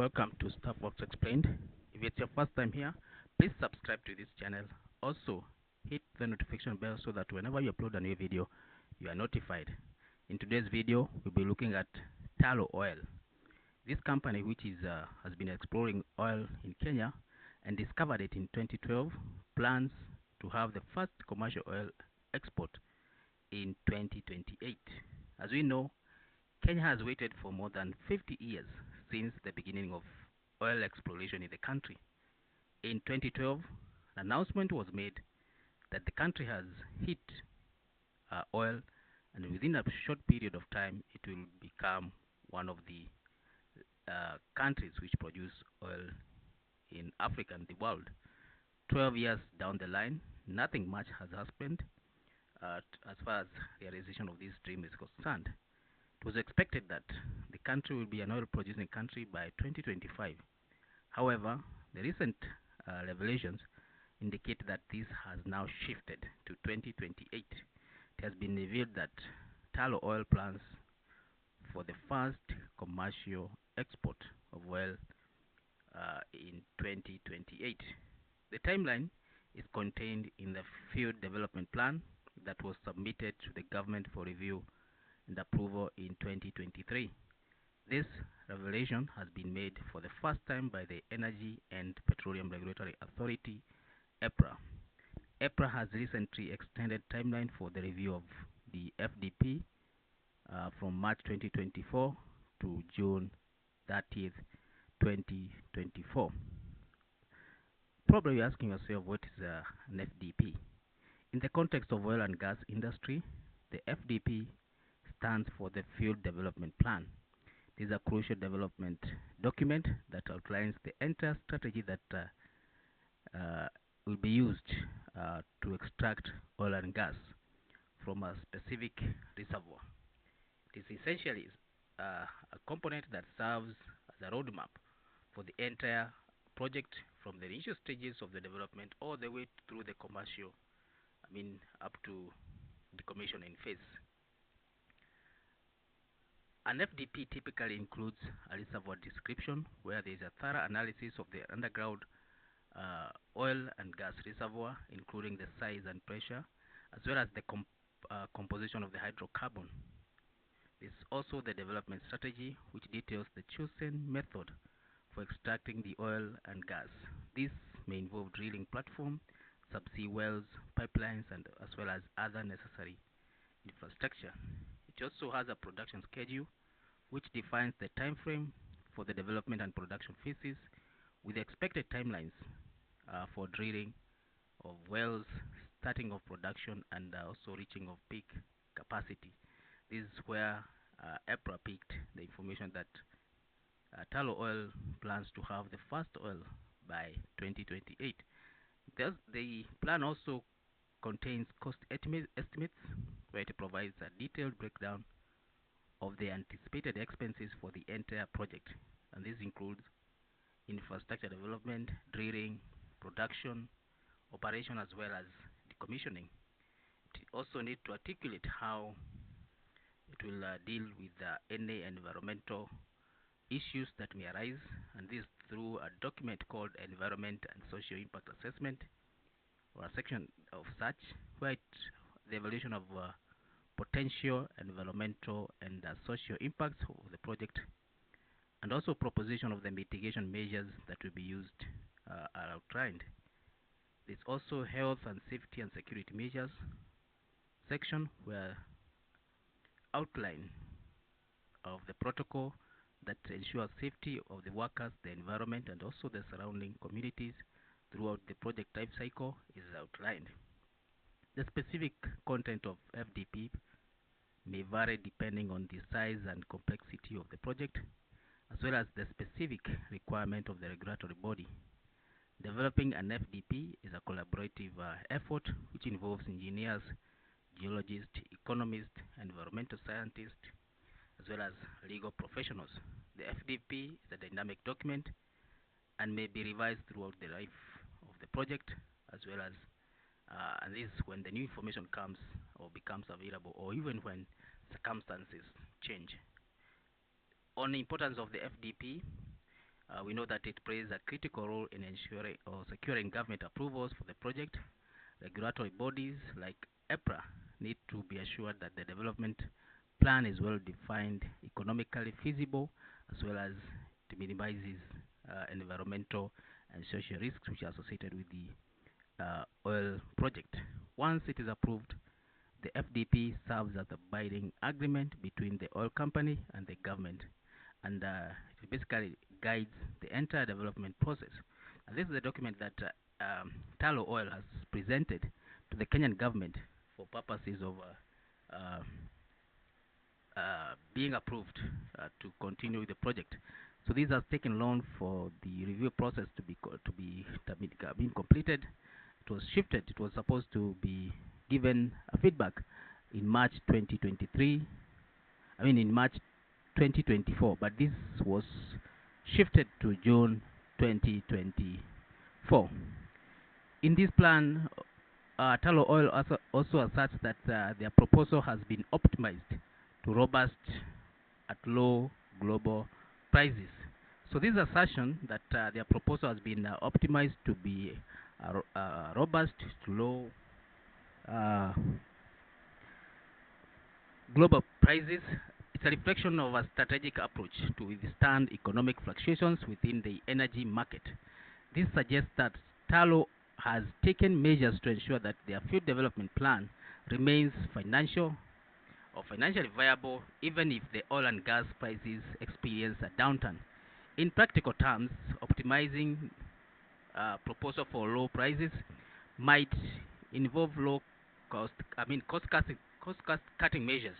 welcome to Staffworks Explained. If it's your first time here, please subscribe to this channel. Also, hit the notification bell so that whenever you upload a new video, you are notified. In today's video, we'll be looking at Tullow Oil. This company, which has been exploring oil in Kenya and discovered it in 2012, plans to have the first commercial oil export in 2028. As we know, Kenya has waited for more than 50 years since the beginning of oil exploration in the country. In 2012, an announcement was made that the country has hit oil, and within a short period of time, it will become one of the countries which produce oil in Africa and the world. 12 years down the line, nothing much has happened as far as the realization of this dream is concerned. It was expected that the country will be an oil-producing country by 2025. However, the recent revelations indicate that this has now shifted to 2028. It has been revealed that Tullow Oil plans for the first commercial export of oil in 2028. The timeline is contained in the field development plan that was submitted to the government for review and approval in 2023. This revelation has been made for the first time by the Energy and Petroleum Regulatory Authority, EPRA. EPRA has recently extended timeline for the review of the FDP from March 2024 to June 30th, 2024. Probably you're asking yourself, what is an FDP? In the context of oil and gas industry, the FDP stands for the Field Development Plan. This is a crucial development document that outlines the entire strategy that will be used to extract oil and gas from a specific reservoir. It is essentially a component that serves as a roadmap for the entire project from the initial stages of the development all the way through the commercial, up to the commissioning phase. An FDP typically includes a reservoir description where there is a thorough analysis of the underground oil and gas reservoir, including the size and pressure, as well as the composition of the hydrocarbon. There is also the development strategy, which details the chosen method for extracting the oil and gas. This may involve drilling platform, subsea wells, pipelines, and as well as other necessary infrastructure. It also has a production schedule which defines the time frame for the development and production phases with expected timelines for drilling of wells, starting of production, and also reaching of peak capacity. This is where EPRA picked the information that Tullow Oil plans to have the first oil by 2028. The plan also contains cost estimates where it provides a detailed breakdown of the anticipated expenses for the entire project, and this includes infrastructure development, drilling, production, operation, as well as decommissioning. It also needs to articulate how it will deal with any environmental issues that may arise, and this through a document called Environment and Social Impact Assessment, or a section of such, where the evaluation of potential environmental and social impacts of the project, and also proposition of the mitigation measures that will be used are outlined. There's also health and safety and security measures section, where outline of the protocol that ensures safety of the workers, the environment, and also the surrounding communities throughout the project life cycle is outlined. The specific content of FDP may vary depending on the size and complexity of the project, as well as the specific requirement of the regulatory body. Developing an FDP is a collaborative effort which involves engineers, geologists, economists, environmental scientists, as well as legal professionals. The FDP is a dynamic document and may be revised throughout the life of the project, as well as and this is when the new information comes or becomes available, or even when circumstances change. On the importance of the FDP, We know that it plays a critical role in ensuring or securing government approvals for the project. Regulatory bodies like EPRA need to be assured that the development plan is well defined, economically feasible, as well as it minimizes environmental and social risks which are associated with the oil project. Once it is approved, the FDP serves as a binding agreement between the oil company and the government, and it basically guides the entire development process. And this is a document that Tullow Oil has presented to the Kenyan government for purposes of being approved to continue with the project. So these has taken long for the review process to be being completed. It was shifted. It was supposed to be given a feedback in March 2023. I mean in March 2024, but this was shifted to June 2024. In this plan, Tullow Oil also asserts that their proposal has been optimized to robust at low global prices. So this assertion that their proposal has been optimized to be robust to low global prices, it's a reflection of a strategic approach to withstand economic fluctuations within the energy market. This suggests that Tullow has taken measures to ensure that their field development plan remains financially viable even if the oil and gas prices experience a downturn. In practical terms, optimizing proposal for low prices might involve cost cutting measures,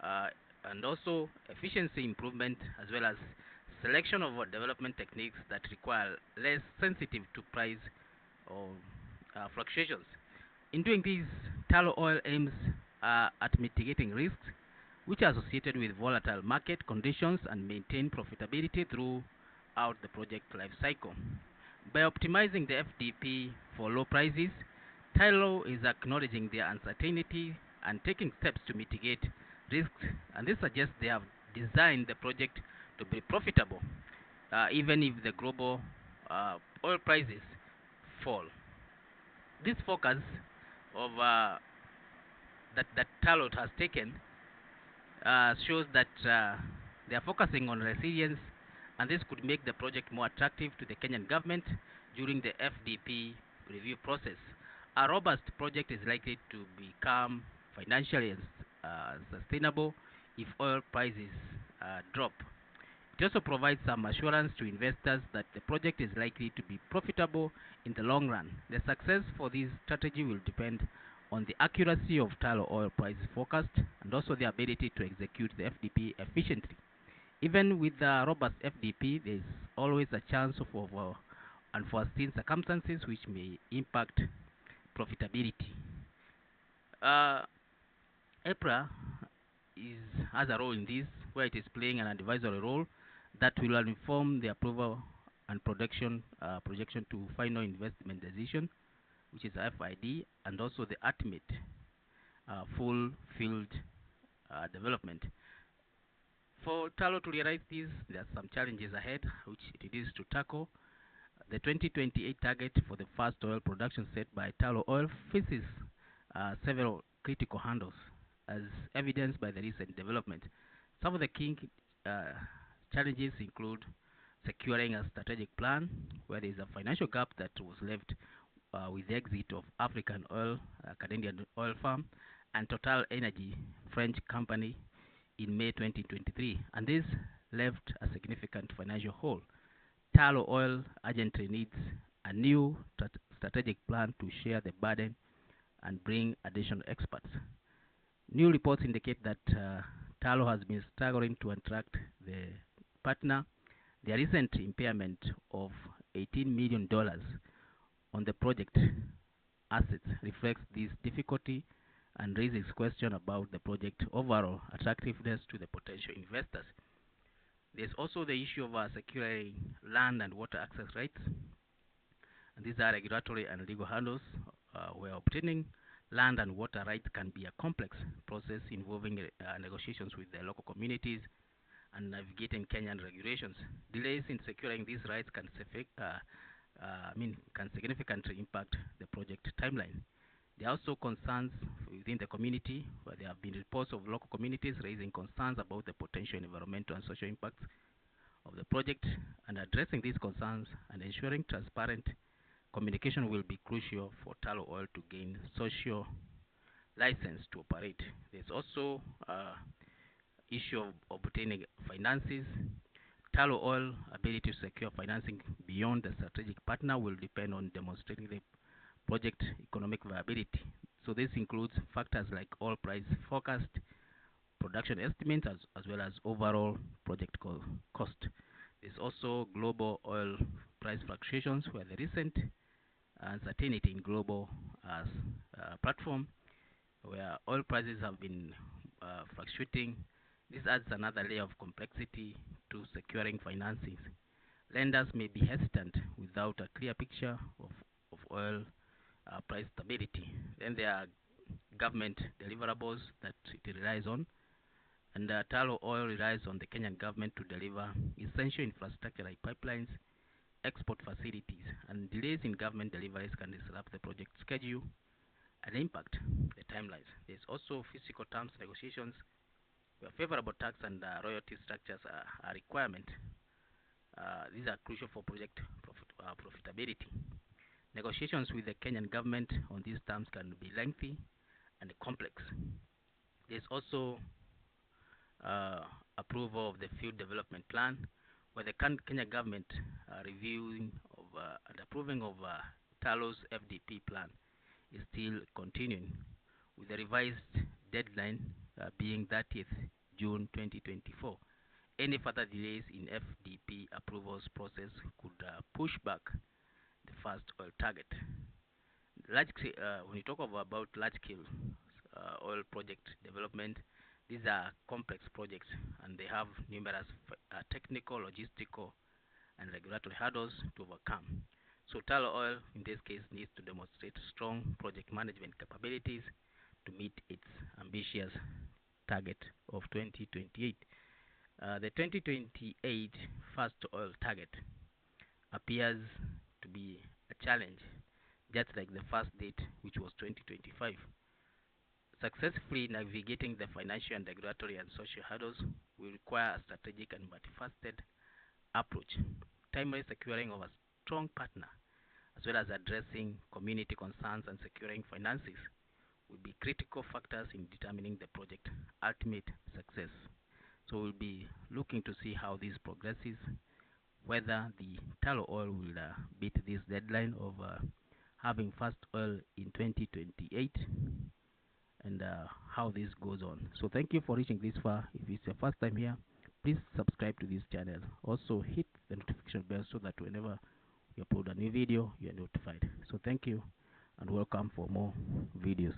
uh, and also efficiency improvement, as well as selection of development techniques that require less sensitive to price or fluctuations. In doing this, Tullow Oil aims at mitigating risks which are associated with volatile market conditions and maintain profitability throughout the project life cycle. By optimizing the FDP for low prices, Tullow is acknowledging their uncertainty and taking steps to mitigate risks, and this suggests they have designed the project to be profitable even if the global oil prices fall. This focus of that Tullow has taken shows that they are focusing on resilience, and this could make the project more attractive to the Kenyan government during the FDP review process. A robust project is likely to become financially sustainable if oil prices drop. It also provides some assurance to investors that the project is likely to be profitable in the long run. The success for this strategy will depend on the accuracy of Tullow oil price forecast and also the ability to execute the FDP efficiently. Even with the robust FDP, there is always a chance of unforeseen circumstances which may impact profitability. EPRA has a role in this, where it is playing an advisory role that will inform the approval and projection to final investment decision, which is FID, and also the ultimate full field development. For Tullow to realize this, there are some challenges ahead, which it is to tackle. The 2028 target for the first oil production set by Tullow Oil faces several critical hurdles, as evidenced by the recent development. Some of the key challenges include securing a strategic plan, where there is a financial gap that was left with the exit of African Oil, Canadian oil firm, and Total Energy, French company, in May 2023, and this left a significant financial hole. Tullow Oil urgently needs a new strategic plan to share the burden and bring additional experts. New reports indicate that Tullow has been struggling to attract the partner. The recent impairment of $18 million on the project assets reflects this difficulty and raises question about the project overall attractiveness to the potential investors. There's also the issue of securing land and water access rights, and these are regulatory and legal hurdles where obtaining land and water rights can be a complex process involving negotiations with the local communities and navigating Kenyan regulations. Delays in securing these rights can significantly impact the project timeline. There are also concerns within the community, where there have been reports of local communities raising concerns about the potential environmental and social impacts of the project, and addressing these concerns and ensuring transparent communication will be crucial for Tullow Oil to gain social license to operate. There's also issue of obtaining finances. Tullow Oil ability to secure financing beyond the strategic partner will depend on demonstrating the project economic viability. So this includes factors like oil price forecast, production estimates, as well as overall project cost. There's also global oil price fluctuations, where the recent uncertainty in global platform, where oil prices have been fluctuating. This adds another layer of complexity to securing financing. Lenders may be hesitant without a clear picture of oil price stability. Then there are government deliverables that it relies on, and Tullow Oil relies on the Kenyan government to deliver essential infrastructure like pipelines, export facilities, and delays in government deliveries can disrupt the project schedule and impact the timelines. There's also physical terms negotiations, where favorable tax and royalty structures are a requirement. These are crucial for project profitability. Negotiations with the Kenyan government on these terms can be lengthy and complex. There's also approval of the field development plan, where the Kenya government reviewing of and approving of Tullow's FDP plan is still continuing, with the revised deadline being 30th June 2024. Any further delays in FDP approvals process could push back the first oil target. When you talk about large-scale oil project development, these are complex projects, and they have numerous technical, logistical, and regulatory hurdles to overcome. So Tullow Oil, in this case, needs to demonstrate strong project management capabilities to meet its ambitious target of 2028. The 2028 first oil target appears to be a challenge, just like the first date, which was 2025. Successfully navigating the financial and regulatory and social hurdles will require a strategic and multifaceted approach, timely securing of a strong partner, as well as addressing community concerns and securing finances will be critical factors in determining the project ultimate success. So we'll be looking to see how this progresses, whether the Tullow Oil will beat this deadline of having first oil in 2028, and how this goes on. So thank you for reaching this far. If it's your first time here, please subscribe to this channel. Also hit the notification bell so that whenever we upload a new video, you are notified. So thank you, and welcome for more videos.